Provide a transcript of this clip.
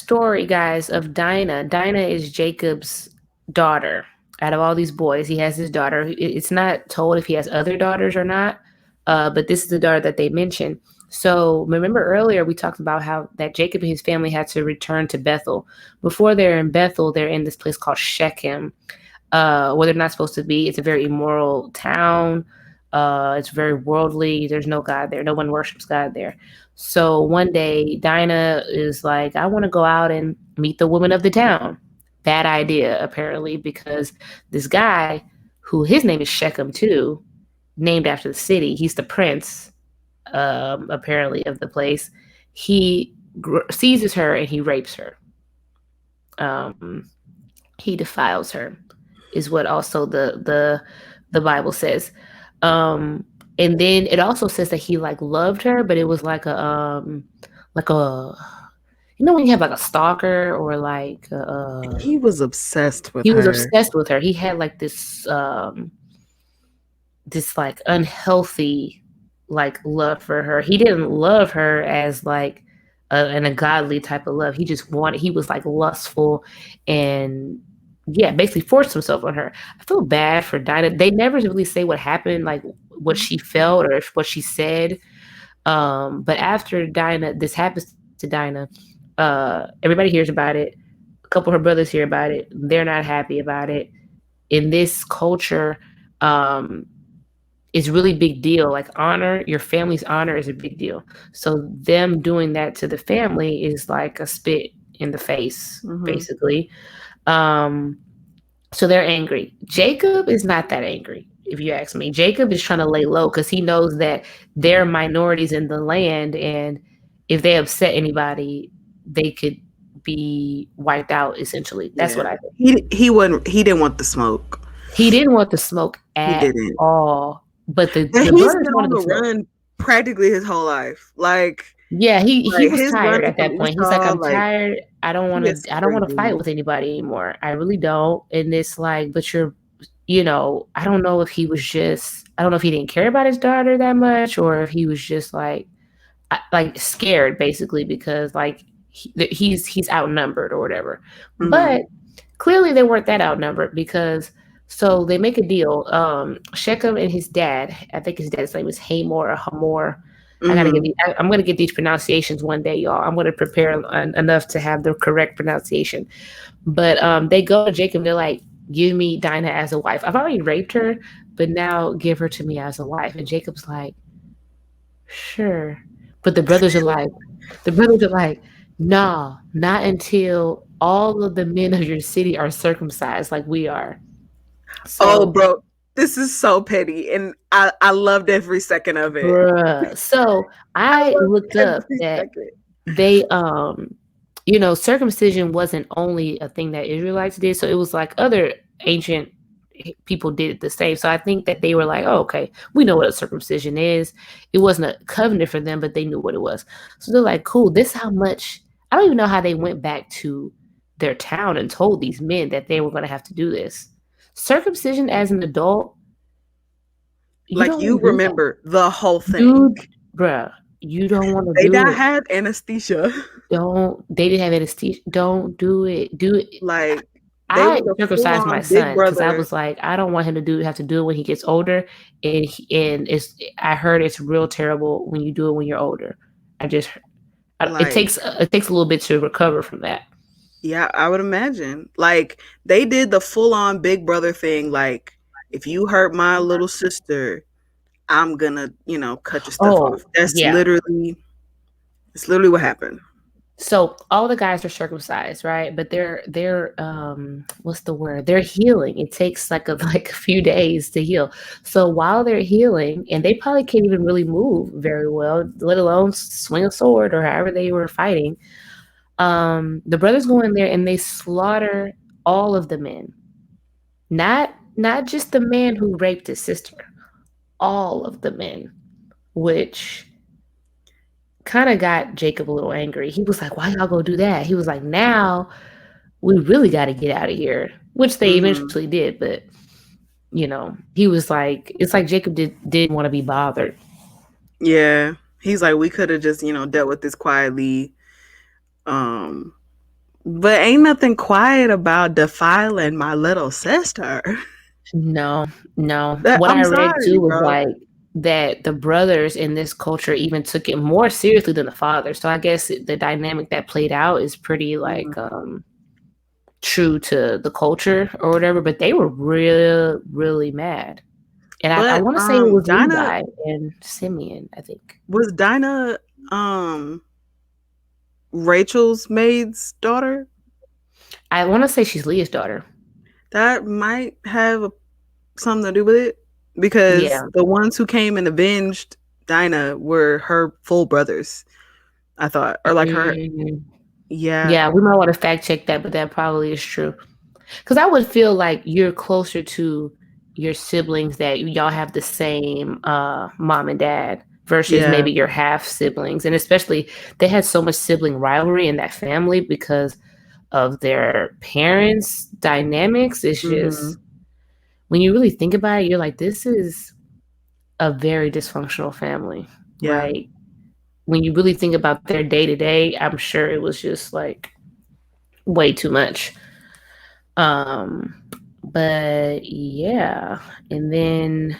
story, guys, of Dinah. Dinah is Jacob's daughter. Out of all these boys, he has his daughter. It's not told if he has other daughters or not, but this is the daughter that they mentioned. So remember earlier we talked about how that Jacob and his family had to return to Bethel. Before they're in Bethel, they're in this place called Shechem, where they're not supposed to be. It's a very immoral town. It's very worldly. There's no God there. No one worships God there. So one day, Dinah is like, I want to go out and meet the women of the town. Bad idea, apparently, because this guy, who his name is Shechem too, named after the city, he's the prince, apparently, of the place. He seizes her and he rapes her. He defiles her, is what also the Bible says. And then it also says that he like loved her, but it was like a when you have like a stalker or like he was obsessed with he her. was obsessed with her. He had like this like unhealthy like love for her. He didn't love her as like a godly type of love. He was like lustful and yeah, basically forced himself on her. I feel bad for Dinah. They never really say what happened, like what she felt or what she said. But after this happens to Dinah, everybody hears about it. A couple of her brothers hear about it. They're not happy about it. In this culture, it's really big deal. Like your family's honor is a big deal. So them doing that to the family is like a spit in the face, basically. So they're angry. Jacob is not that angry, if you ask me. Jacob is trying to lay low because he knows that they're minorities in the land, and if they upset anybody, they could be wiped out. Essentially, that's what I think. He didn't want the smoke. He didn't want the smoke at all. But the he's been on the run practically his whole life. Like yeah, he was tired at that point. He's like, I'm tired. I don't want to fight with anybody anymore. I really don't. And it's like, but I don't know if he was I don't know if he didn't care about his daughter that much, or if he was just like scared, basically, because like he's outnumbered or whatever. But clearly they weren't that outnumbered, because so they make a deal. Shechem and his dad, I think his dad's name is Hamor or Hamor. I'm gonna get these pronunciations one day, y'all. I'm gonna prepare enough to have the correct pronunciation. But they go to Jacob. They're like, "Give me Dinah as a wife. I've already raped her, but now give her to me as a wife." And Jacob's like, "Sure," but the brothers are like, "Nah, not until all of the men of your city are circumcised, like we are." So, bro. This is so petty, and I loved every second of it. Bruh. So I looked up that they, circumcision wasn't only a thing that Israelites did. So it was like other ancient people did it the same. So I think that they were like, oh, okay, we know what a circumcision is. It wasn't a covenant for them, but they knew what it was. So they're like, cool, this how much, I don't even know how they went back to their town and told these men that they were going to have to do this. Circumcision as an adult, you remember the whole thing, dude, bruh. You don't want to do it. They didn't have anesthesia. They didn't have anesthesia. Don't do it. Do it. Like I circumcised my son because I was like, I don't want him to have to do it when he gets older, and I heard it's real terrible when you do it when you're older. It takes a little bit to recover from that. Yeah, I would imagine. Like they did the full on Big Brother thing. Like if you hurt my little sister, I'm gonna, cut your stuff off. That's literally what happened. So all the guys are circumcised, right? But they're what's the word? They're healing. It takes like a few days to heal. So while they're healing, and they probably can't even really move very well, let alone swing a sword or however they were fighting. The brothers go in there and they slaughter all of the men. Not just the man who raped his sister. All of the men, which kind of got Jacob a little angry. He was like, why y'all go do that? He was like, now we really got to get out of here, which they eventually did. But, he was like, it's like Jacob didn't want to be bothered. Yeah. He's like, we could have just, dealt with this quietly. But ain't nothing quiet about defiling my little sister. No, no. What I I'm read sorry, too was bro. like that the brothers in this culture even took it more seriously than the father. So I guess the dynamic that played out is pretty Mhm. like true to the culture or whatever, but they were really, really mad. And I But want to say it was Dinah Levi and Simeon, I think. was Dinah Rachel's maid's daughter? I want to say she's Leah's daughter. That might have something to do with it because Yeah. the ones who came and avenged Dinah were her full brothers, I thought. Or like her, Mm, yeah. yeah, we might want to fact check that, but that probably is true. Because I would feel like you're closer to your siblings that y'all have the same mom and dad versus Yeah. maybe your half siblings. And especially they had so much sibling rivalry in that family because of their parents' dynamics. It's Mhm. just, when you really think about it, you're like, this is a very dysfunctional family. Yeah. Like, when you really think about their day to day, I'm sure it was just like way too much. But yeah, and then